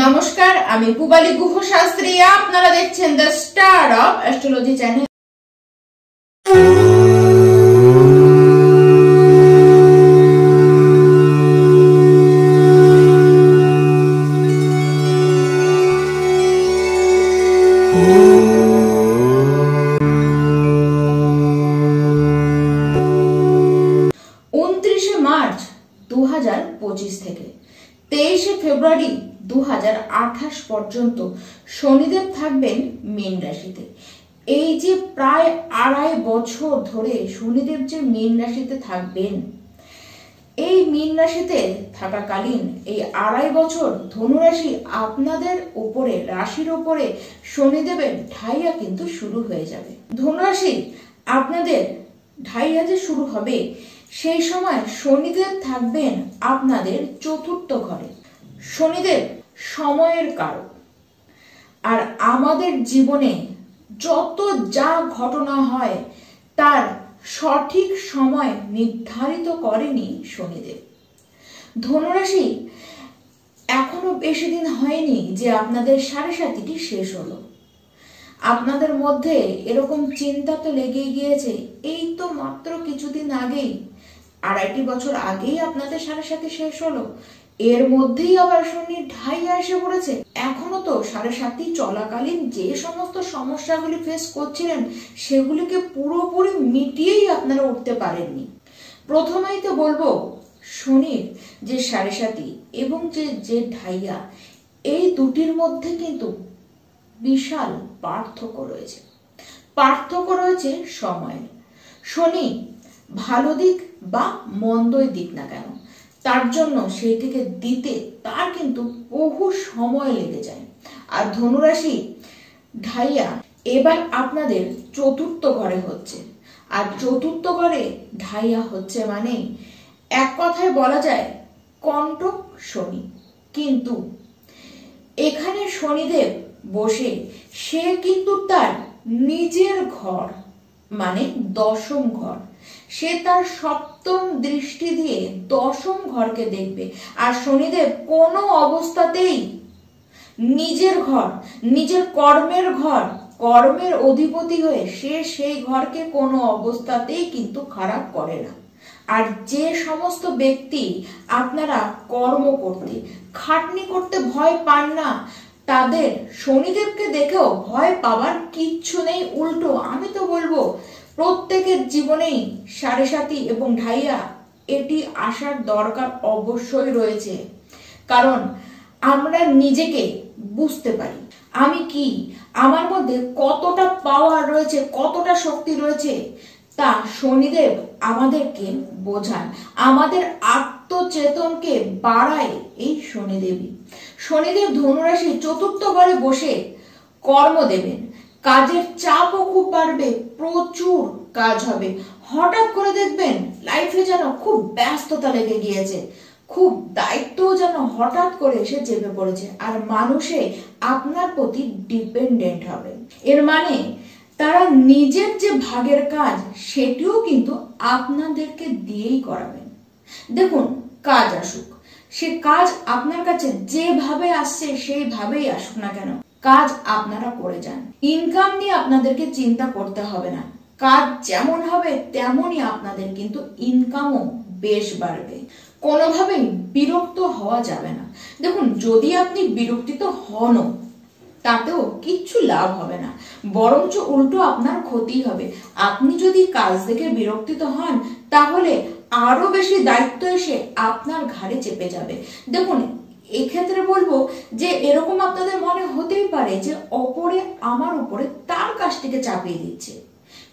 নমস্কার, আমি পুবালি গুহ শাস্ত্রী। আপনারা দেখছেন the star of astrology channel. 29 March 2025 থেকে 23 ফেব্রুয়ারি 2028 পর্যন্ত শনিদেব থাকবেন মীন রাশিতে। এই যে প্রায় 2.5 বছর ধরে শনিদেব যে মীন রাশিতে থাকবেন, এই মীন রাশিতে থাকাকালীন এই 2.5 বছর ধনুরাশি আপনাদের উপরে, রাশির উপরে শনিদেবের ঢাইয়া কিন্তু শুরু হয়ে যাবে। ধনুরাশি আপনাদের ঢাইয়া যে শুরু হবে, সেই সময় শনিদেব থাকবেন আপনাদের চতুর্থ ঘরে। শনিদেব সময়ের কারক, আর আমাদের জীবনে যত যা ঘটনা হয় তার সঠিক সময় নির্ধারিত করেনি শনিদেব। ধনুরাশি এখনো বেশি দিন হয়নি যে আপনাদের 7.5টি শেষ হলো। আপনাদের মধ্যে এরকম চিন্তা তো লেগেই গিয়েছে, এই তো মাত্র কিছুদিন আগেই, 2.5 বছর আগেই আপনাদের 7.5 শেষ হলো, এর মধ্যেই আবার শনির ঢাইয়া এসে পড়েছে। এখনো তো 7.5 চলাকালীন যে সমস্ত সমস্যাগুলি ফেস করছিলেন সেগুলিকে পুরোপুরি মিটিয়েই আপনারা উঠতে পারেননি। প্রথমেই তো বলবো, শনির যে 7.5 এবং যে ঢাইয়া, এই দুটির মধ্যে কিন্তু বিশাল পার্থক্য রয়েছে। পার্থক্য রয়েছে সময়ের। শনি ভালো দিক বা মন্দই দিক না কেন, তার জন্য সেইটিকে দিতে তার কিন্তু বহু সময় লেগে যায়। আর ধনুরাশি ঢাইয়া এবার আপনাদের চতুর্থ ঘরে হচ্ছে, আর চতুর্থ ঘরে ঢাইয়া হচ্ছে মানে এক কথায় বলা যায় কন্টক শনি। কিন্তু এখানে শনিদেব বসে সে কিন্তু তার নিজের ঘর মানে দশম ঘর, সে তার সপ্তম দৃষ্টি দিয়ে দশম ঘরকে দেখবে। আর শনিদেব কোনো অবস্থাতেই নিজের ঘর, নিজের কর্মের ঘর, কর্মের অধিপতি হয়ে সে সেই ঘরকে কোনো অবস্থাতেই কিন্তু খারাপ করে না। আর যে সমস্ত ব্যক্তি আপনারা কর্ম করতে, খাটনি করতে ভয় পান না, তাদের শনিদেবকে দেখেও ভয় পাবার কিচ্ছু নেই। উল্টো আমি তো বলবো প্রত্যেকের জীবনেই 7.5 এবং ঢাইয়া এটি আসার দরকার অবশ্যই রয়েছে। কারণ আমরা নিজেকে বুঝতে পারি আমি কি, আমার মধ্যে কতটা পাওয়ার রয়েছে, কতটা শক্তি রয়েছে, তা শনিদেব আমাদেরকে বোঝান, আমাদের আত্মচেতনকে বাড়ায় এই শনিদেবী। শনিদেব ধনুরাশি চতুর্থ ঘরে বসে কর্ম দেবেন, কাজের চাপও খুব বাড়বে, প্রচুর কাজ হবে। হঠাৎ করে দেখবেন লাইফে যেন খুব ব্যস্ততা লেগে গিয়েছে, খুব দায়িত্ব যেন হঠাৎ করে এসে চেপে পড়েছে, আর মানুষে আপনার প্রতি ডিপেন্ডেন্ট হবে। এর মানে তারা নিজের যে ভাগের কাজ সেটিও কিন্তু আপনাদেরকে দিয়েই করাবেন। দেখুন, কাজ আসুক, সে কাজ আপনার কাছে যেভাবে আসছে সেইভাবেই আসুক না কেন, কাজ আপনারা করে যান। ইনকাম নিয়ে আপনাদেরকে চিন্তা করতে হবে না, কাজ যেমন হবে তেমনই আপনাদের কিন্তু ইনকামও বেশ বাড়বে। কোনোভাবেই বিরক্ত হওয়া যাবে না। দেখুন, যদি আপনি বিরক্তিত হনও তাতেও কিচ্ছু লাভ হবে না, বরঞ্চ উল্টো আপনার ক্ষতি হবে। আপনি যদি কাজ দেখে বিরক্তিত হন তাহলে আরো বেশি দায়িত্ব এসে আপনার ঘাড়ে চেপে যাবে। দেখুন, এক্ষেত্রে বলবো যে এরকম আপনাদের মনে হতেই পারে যে অপরে আমার উপরে তার কাজটিকে চাপিয়ে দিচ্ছে,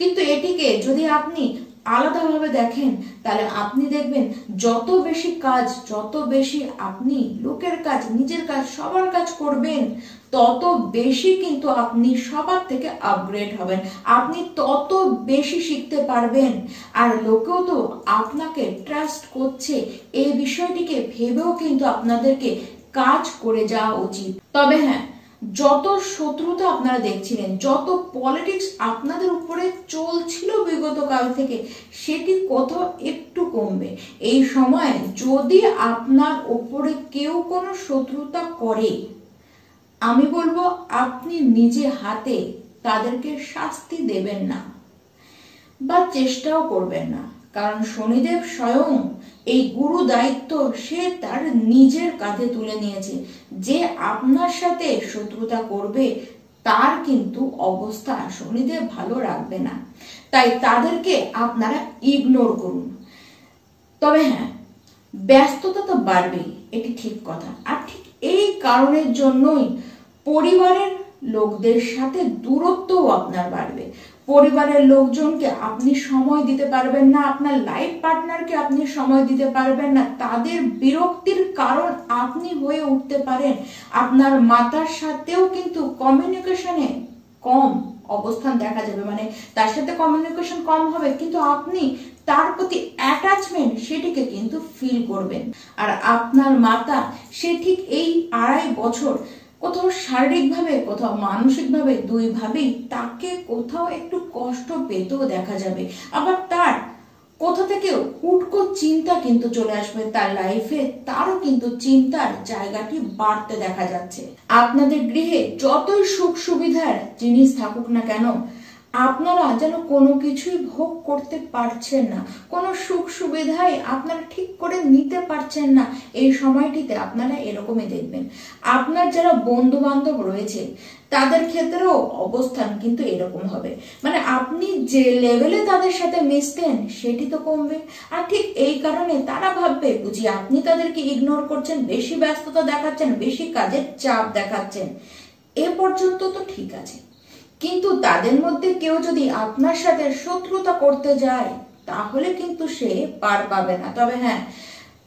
কিন্তু এটিকে যদি আপনি আলাদাভাবে দেখেন তাহলে আপনি দেখবেন যত বেশি কাজ, যত বেশি আপনি লোকের কাজ, নিজের কাজ, সবার কাজ করবেন, তত বেশি কিন্তু আপনি সবার থেকে আপগ্রেড হবেন, আপনি তত বেশি শিখতে পারবেন। আর লোকেও তো আপনাকে ট্রাস্ট করছে, এই বিষয়টিকে ভেবেও কিন্তু আপনাদেরকে কাজ করে যাওয়া উচিত। তবে হ্যাঁ, যত শত্রুতা আপনারা দেখছিলেন, যত পলিটিক্স আপনাদের উপরে চলছিল বিগত কাল থেকে, সেটি কোথাও একটু কমবে। এই সময় যদি আপনার উপরে কেউ কোনো শত্রুতা করে আমি বলবো আপনি নিজে হাতে তাদেরকে শাস্তি দেবেন না বা চেষ্টাও করবেন না, কারণ শনিদেব স্বয়ং এই গুরু দায়িত্ব সে তার নিজের কাঁধে তুলে নিয়েছে। যে আপনার সাথে শত্রুতা করবে তার কিন্তু অবস্থা শনিদেব ভালো রাখবে না, তাই তাদেরকে আপনারা ইগনোর করুন। তবে হ্যাঁ, ব্যস্ততা তো বাড়বেই, এটি ঠিক কথা। আর ঠিক এই কারণের জন্যই পরিবারের লোকদের সাথে দূরত্বও আপনার বাড়বে। পরিবারের লোকজনকে আপনি সময় দিতে পারবেন না, আপনার লাইফ পার্টনারকে আপনি সময় দিতে পারবেন না, তাদের বিরক্তির কারণ আপনি হয়ে উঠতে পারেন। আপনার মাতার সাথেও কিন্তু কমিউনিকেশনে কম অবস্থান দেখা যাবে, মানে তার সাথে কমিউনিকেশন কম হবে, কিন্তু আপনি তার প্রতি অ্যাটাচমেন্ট সেটিকে কিন্তু ফিল করবেন। আর আপনার মাতা সে ঠিক এই 2.5 বছর কোথাও শারীরিকভাবে কোথাও মানসিকভাবে দুইভাবেই তাকে কোথাও একটু কষ্ট পেতেও দেখা যাবে। আবার তার কোথা থেকে হুট করে চিন্তা কিন্তু চলে আসবে তার লাইফে, তারও কিন্তু চিন্তার জায়গাটি বাড়তে দেখা যাচ্ছে। আপনাদের গৃহে যতই সুখ সুবিধার জিনিস থাকুক না কেন, আপনারা যেন কোনো কিছুই ভোগ করতে পারছেন না, কোনো সুখ সুবিধাই আপনারা ঠিক করে নিতে পারছেন না। এই সময়টিতে আপনারা এরকমই দেখবেন। আপনার যারা বন্ধু বান্ধব রয়েছে তাদের ক্ষেত্রেও অবস্থান কিন্তু এরকম হবে, মানে আপনি যে লেভেলে তাদের সাথে মিশতেন সেটি তো কমবে। আর ঠিক এই কারণে তারা ভাববে বুঝি আপনি তাদেরকে ইগনোর করছেন, বেশি ব্যস্ততা দেখাচ্ছেন, বেশি কাজের চাপ দেখাচ্ছেন। এ পর্যন্ত তো ঠিক আছে, কিন্তু তাদের মধ্যে কেউ যদি আপনার সাথে শত্রুতা করতে যায় তাহলে কিন্তু সে পার পাবে না। তবে হ্যাঁ,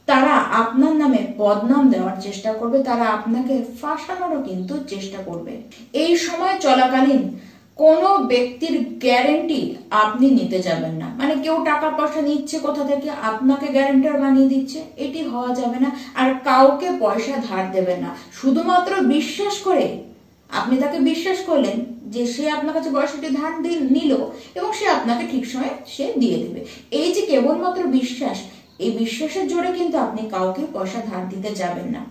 তারা আপনার নামে বদনাম দেওয়ার চেষ্টা করবে, তারা আপনাকে ফাঁসানোরও কিন্তু চেষ্টা করবে। এই সময় চলাকালীন কোনো ব্যক্তির গ্যারেন্টি আপনি নিতে যাবেন না, মানে কেউ টাকা পয়সা নিচ্ছে কোথা থেকে আপনাকে গ্যারেন্টার বানিয়ে দিচ্ছে, এটি হওয়া যাবে না। আর কাউকে পয়সা ধার দেবেন না শুধুমাত্র বিশ্বাস করে। আপনি তাকে বিশ্বাস করলেন যে সে আপনার কাছে পয়সাটি ধার নিল এবং সে আপনাকে ঠিক সময়ে সে দিয়ে দেবে, এই যে কেবলমাত্র বিশ্বাস, এই বিশ্বাসের জোরে কিন্তু আপনি কাউকে পয়সা ধার দিতে যাবেন না।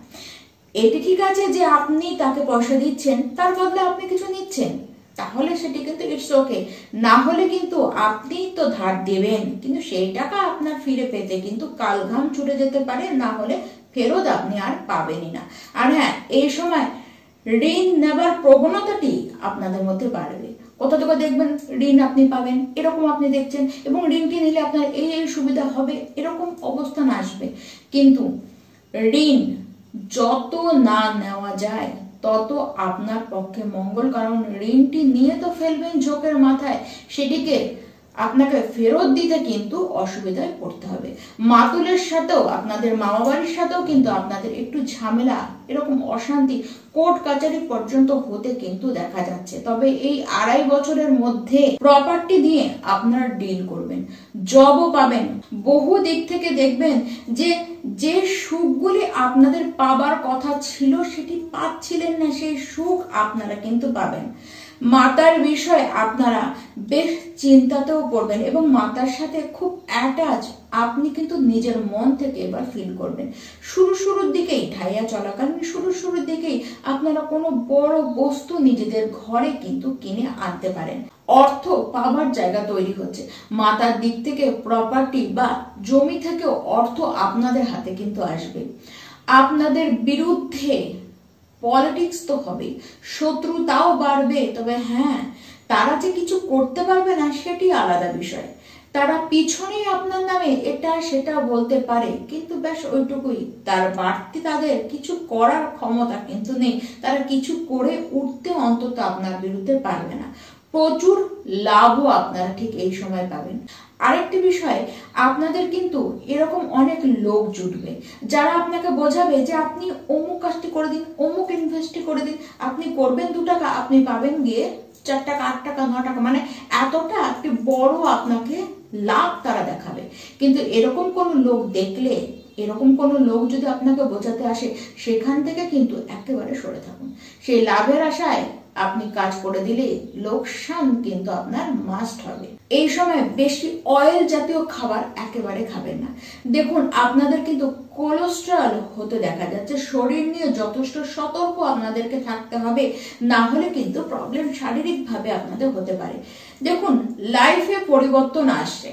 এটি ঠিক আছে যে আপনি তাকে পয়সা দিচ্ছেন, তার বদলে আপনি কিছু নিচ্ছেন, তাহলে সেটি কিন্তু ইটস ওকে। না হলে কিন্তু আপনি তো ধার দেবেন, কিন্তু সেই টাকা আপনার ফিরে পেতে কিন্তু কালঘাম ছুটে যেতে পারে, না হলে ফেরত আপনি আর পাবেনই না। আর হ্যাঁ, এই সময় ঋণ নেবার প্রবণতাটি আপনাদের মধ্যে বাড়বে। কোথা থেকে দেখবেন ঋণ আপনি পাবেন, এরকম আপনি দেখছেন, এবং ঋণটি নিলে আপনার এই এই সুবিধা হবে, এরকম অবস্থান আসবে। কিন্তু ঋণ যত না নেওয়া যায় তত আপনার পক্ষে মঙ্গল, কারণ ঋণটি নিয়ে তো ফেলবেন ঝোঁকের মাথায়, সেটিকে আপনাকে ফেরত দিতে কিন্তু অসুবিধায় পড়তে হবে। মাতুলের সাথেও আপনাদের মামা বাড়ির সাথেও কিন্তু আপনাদের একটু ঝামেলা, এরকম অশান্তি, কোর্ট কাচারি পর্যন্ত হতে কিন্তু দেখা যাচ্ছে। তবে এই 2.5 বছরের মধ্যে প্রপার্টি দিয়ে আপনারা ডিল করবেন, জবও পাবেন। বহু দিক থেকে দেখবেন যে যে সুখগুলি আপনাদের পাবার কথা ছিল সেটি পাচ্ছিলেন না, সেই সুখ আপনারা কিন্তু পাবেন। মাতার বিষয়ে আপনারা বেশ চিন্তাতেও পড়বেন এবং মাতার সাথে খুব অ্যাটাচ আপনি কিন্তু নিজের মন থেকে এবার ফিল করবেন। শুরুর দিকেই ঢাইয়া চলাকালীন শুরুর দিকেই আপনারা কোনো বড় বস্তু নিজেদের ঘরে কিন্তু কিনে আনতে পারেন। অর্থ পাবার জায়গা তৈরি হচ্ছে, মাতার দিক থেকে প্রপার্টি বা জমি থেকেও অর্থ আপনাদের হাতে কিন্তু আসবে। আপনাদের বিরুদ্ধে পলিটিক্স তো হবে, শত্রুতাও বাড়বে। তবে হ্যাঁ, তারা যে কিছু করতে পারবে না সেটি আলাদা বিষয়। তারা পিছনেই আপনার নামে এটা সেটা বলতে পারে, কিন্তু ব্যাস ওইটুকুই, তার বাড়তি তাদের কিছু করার ক্ষমতা কিন্তু নেই। তারা কিছু করে উঠতে অন্তত আপনার বিরুদ্ধে পারবে না। প্রচুর লাভও আপনারা ঠিক এই সময় পাবেন। আরেকটি বিষয়, আপনাদের কিন্তু এরকম অনেক লোক জুটবে যারা আপনাকে বোঝাবে যে আপনি অমুক কাজটি করে দিন, অমুক ইনভেস্টটি করে দিন, আপনি করবেন 2 টাকা, আপনি পাবেন গিয়ে 4 টাকা, 8 টাকা, 9 টাকা, মানে এতটা একটি বড় আপনাকে লাভ তারা দেখাবে। কিন্তু এরকম কোন লোক দেখলে, এরকম কোন লোক যদি আপনাকে বোঝাতে আসে, সেখান থেকে কিন্তু একেবারে সরে থাকুন। সেই লাভের আশায় আপনি কাজ করে দিলে লোকসান কিন্তু আপনার মাস্ট হবে। এই সময় বেশি অয়েল জাতীয় খাবার একেবারে খাবেন না। দেখুন, আপনাদের কিন্তু কোলেস্টেরল হতে দেখা যাচ্ছে। শরীর নিয়ে যথেষ্ট সতর্ক আপনাদেরকে থাকতে হবে, না হলে কিন্তু প্রবলেম শারীরিকভাবে আপনাদের হতে পারে। দেখুন, লাইফে পরিবর্তন আসছে।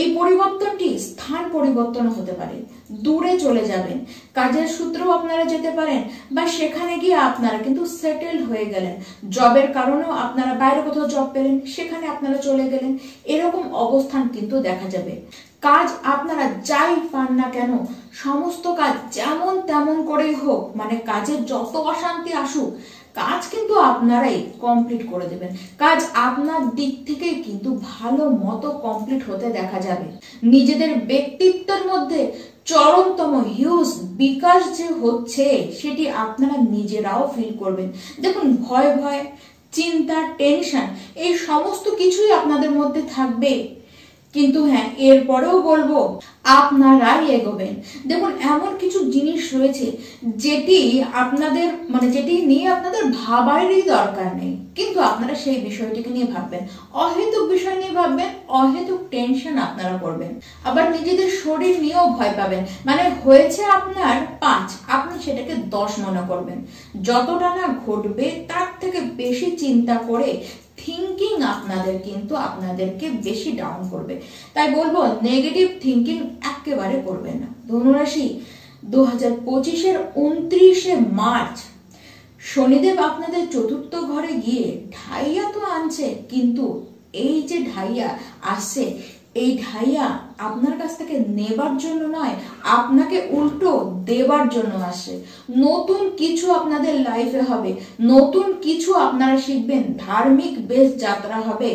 এই পরিবর্তনটি স্থান পরিবর্তন হতে পারে, দূরে চলে যাবেন, কাজের সূত্রেও আপনারা যেতে পারেন, বা সেখানে গিয়ে আপনারা কিন্তু সেটেল হয়ে গেলেন। জবের কারণেও আপনারা বাইরে কোথাও জব পেলেন, সেখানে আপনারা চলে গেলেন, এরকম অবস্থান কিন্তু দেখা যাবে। কাজ আপনারা যাই পান না কেন, সমস্ত কাজ যেমন তেমন করেই হোক, মানে কাজের যত অশান্তি আসুক, কাজ কিন্তু আপনারাই কমপ্লিট করে দেবেন। কাজ আপনার দিক থেকে কিন্তু ভালো মতো কমপ্লিট হতে দেখা যাবে। নিজেদের ব্যক্তিত্বের মধ্যে চরমতম হিউজ বিকাশ যে হচ্ছে, সেটি আপনারা নিজেরাও ফিল করবেন। দেখুন, ভয় ভয়, চিন্তা, টেনশন, এই সমস্ত কিছুই আপনাদের মধ্যে থাকবে, কিন্তু হ্যাঁ, এরপরেও বলবো আপনারাই এগোবেন। দেখুন, এমন কিছু জিনিস রয়েছে যেটি আপনাদের যেটি নিয়ে আপনাদের ভাবারই দরকার নেই, কিন্তু আপনারা সেই বিষয়টিকে নিয়ে ভাববেন, অহেতুক বিষয় নিয়ে ভাববেন, অহেতুক টেনশন আপনারা করবেন। আবার নিজেদের শরীর নিয়েও ভয় পাবেন, মানে হয়েছে আপনার 5, আপনি সেটাকে 10 মনে করবেন। যতটা না ঘটবে তার থেকে বেশি চিন্তা করে থিঙ্কিং আপনাদেরকে বেশি ডাউন করবে। তাই বলবো, নেগেটিভ থিঙ্কিং একেবারে করবেন না। ধনুরাশি, 2025-এর 29শে মার্চ শনিদেব আপনাদের চতুর্থ ঘরে গিয়ে ঢাইয়া তো আনছে, কিন্তু এই যে ঢাইয়া আসছে, এই ঢাইয়া আপনার কাছ থেকে নেবার জন্য নয়, আপনাকে উল্টো দেবার জন্য আসে। নতুন কিছু আপনাদের লাইফে হবে, নতুন কিছু আপনারা শিখবেন, ধার্মিক বেশ যাত্রা হবে,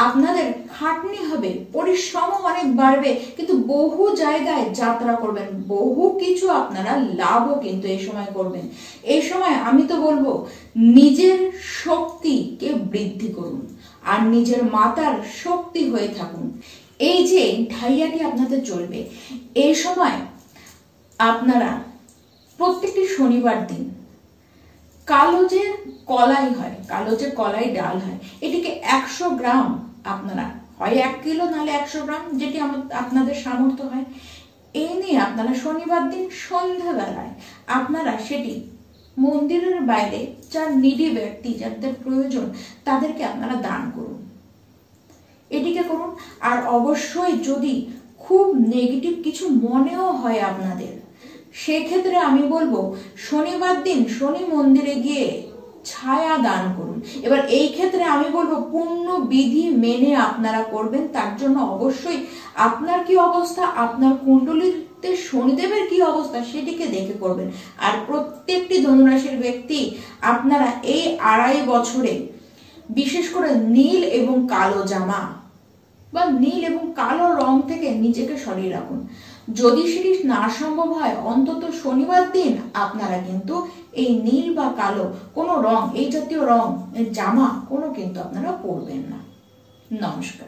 আপনাদের খাটনি হবে, পরিশ্রম অনেক বাড়বে, কিন্তু বহু জায়গায় যাত্রা করবেন, বহু কিছু আপনারা লাভও কিন্তু এই সময় করবেন। এই সময় আমি তো বলবো, নিজের শক্তিকে বৃদ্ধি করুন আর নিজের মাতার শক্তি হয়ে থাকুন। এই যে ঢাইয়াটি আপনাদের চলবে, এই সময় আপনারা প্রত্যেকটি শনিবার দিন কালো যে কলাই হয়, কালো যে কলাই ডাল হয়, এটিকে 100 গ্রাম, আপনারা হয় 1 কিলো নাহলে 100 গ্রাম, যেটি আপনাদের সামর্থ্য হয়, এই নিয়ে আপনারা শনিবার দিন সন্ধ্যাবেলায় আপনারা সেটি মন্দিরের বাইরে যার নিডি ব্যক্তি, যাদের প্রয়োজন, তাদেরকে আপনারা দান করুন। এটিকে করুন। আর অবশ্যই যদি খুব নেগেটিভ কিছু মনেও হয় আপনাদের, সেক্ষেত্রে আমি বলবো শনিবার দিন শনি মন্দিরে গিয়ে ছায়া দান করুন। এবার এই ক্ষেত্রে আমি বলবো পূর্ণ বিধি মেনে আপনারা করবেন। তার জন্য অবশ্যই আপনার কি অবস্থা, আপনার কুণ্ডলিতে শনিদেবের কি অবস্থা, সেটিকে দেখে করবেন। আর প্রত্যেকটি ধনুরাশির ব্যক্তি আপনারা এই 2.5 বছরে বিশেষ করে নীল এবং কালো জামা বা নীল এবং কালো রং থেকে নিজেকে সরিয়ে রাখুন। যদি সেটি না সম্ভব হয়, অন্তত শনিবার দিন আপনারা কিন্তু এই নীল বা কালো কোনো রং, এই জাতীয় রং জামা কোনো কিন্তু আপনারা পরবেন না। নমস্কার।